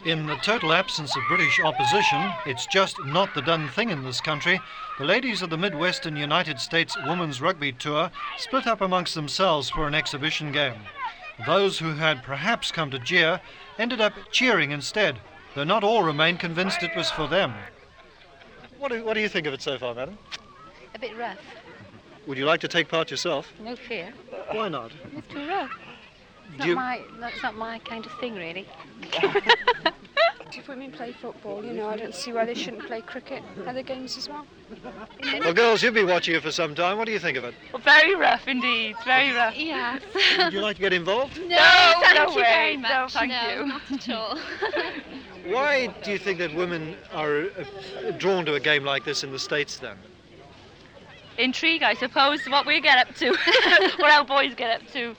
In the total absence of British opposition, it's just not the done thing in this country. The ladies of the Midwestern United States Women's Rugby Tour split up amongst themselves for an exhibition game. Those who had perhaps come to jeer ended up cheering instead, though not all remained convinced it was for them. What do you think of it so far, madam? A bit rough. Would you like to take part yourself? No fear. Why not? It's too rough. That's not my kind of thing, really. If women play football, I don't see why they shouldn't play cricket, other games as well. Well, girls, you've been watching it for some time. What do you think of it? Well, very rough indeed, very rough. Yes. Would you like to get involved? No, thank you way. very much. No, thank no, you. not at all. Why do you think that women are drawn to a game like this in the States, then? Intrigue, I suppose, what we get up to, what our boys get up to.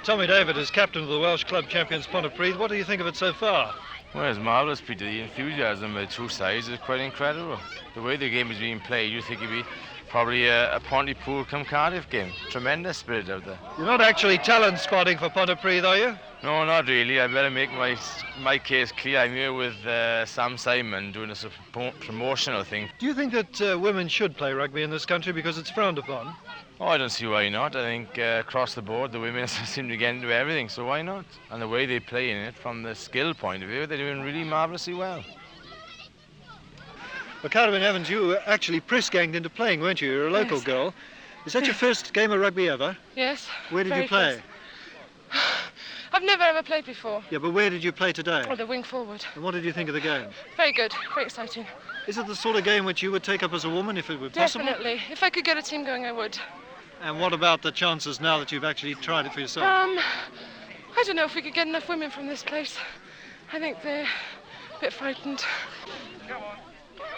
Tommy David is captain of the Welsh club champions Pontypridd. What do you think of it so far? Well, it's marvellous, Peter. The enthusiasm by the two sides is quite incredible. The way the game is being played, you think it'd be probably a Pontypool come Cardiff game. Tremendous spirit out there. You're not actually talent spotting for Pontypridd, are you? No, not really. I better make my case clear. I'm here with Sam Simon doing a promotional thing. Do you think that women should play rugby in this country because it's frowned upon? Oh, I don't see why not. I think across the board the women seem to get into everything, so why not? And the way they play in it, from the skill point of view, they're doing really marvellously well. Well, Carolyn Evans, you were actually press-ganged into playing, weren't you? You're a local girl. Is that your first game of rugby ever? Yes. Where did you play? I've never ever played before. Yeah, but where did you play today? Oh, the wing forward. And what did you think of the game? Very good, very exciting. Is it the sort of game which you would take up as a woman if it were possible? Definitely. If I could get a team going, I would. And what about the chances now that you've actually tried it for yourself? I don't know if we could get enough women from this place. I think they're a bit frightened.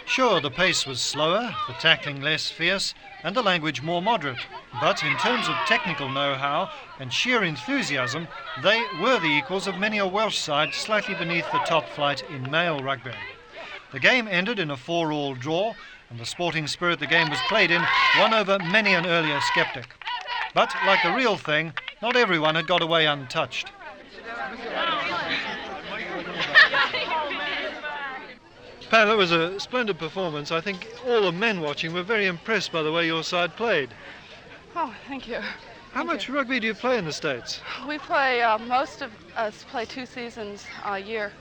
Sure, the pace was slower, the tackling less fierce, and the language more moderate. But in terms of technical know-how and sheer enthusiasm, they were the equals of many a Welsh side slightly beneath the top flight in male rugby. The game ended in a 4-all draw, and the sporting spirit the game was played in won over many an earlier sceptic. But, like the real thing, not everyone had got away untouched. Pam, that was a splendid performance. I think all the men watching were very impressed by the way your side played. Oh, thank you. How much rugby do you play in the States? We play, most of us play 2 seasons a year.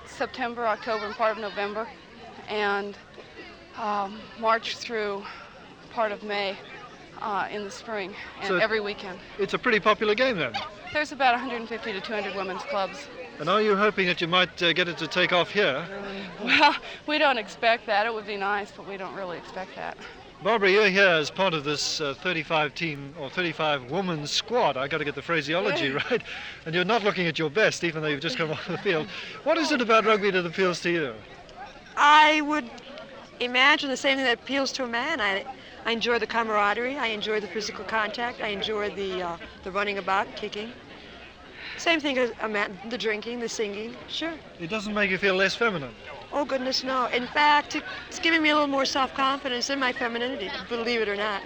September, October, and part of November. And March through part of May in the spring, and So every weekend. It's a pretty popular game then. There's about 150 to 200 women's clubs. And are you hoping that you might get it to take off here? Well, we don't expect that. It would be nice, but we don't really expect that. Barbara, you're here as part of this 35-team or 35-woman squad. I got to get the phraseology right. And you're not looking at your best, even though you've just come off the field. What is it about rugby that appeals to you? I would imagine the same thing that appeals to a man. I enjoy the camaraderie. I enjoy the physical contact. I enjoy the running about, kicking. Same thing as a man, the drinking, the singing, sure. It doesn't make you feel less feminine? Oh, goodness, no. In fact, it's giving me a little more self-confidence in my femininity, believe it or not.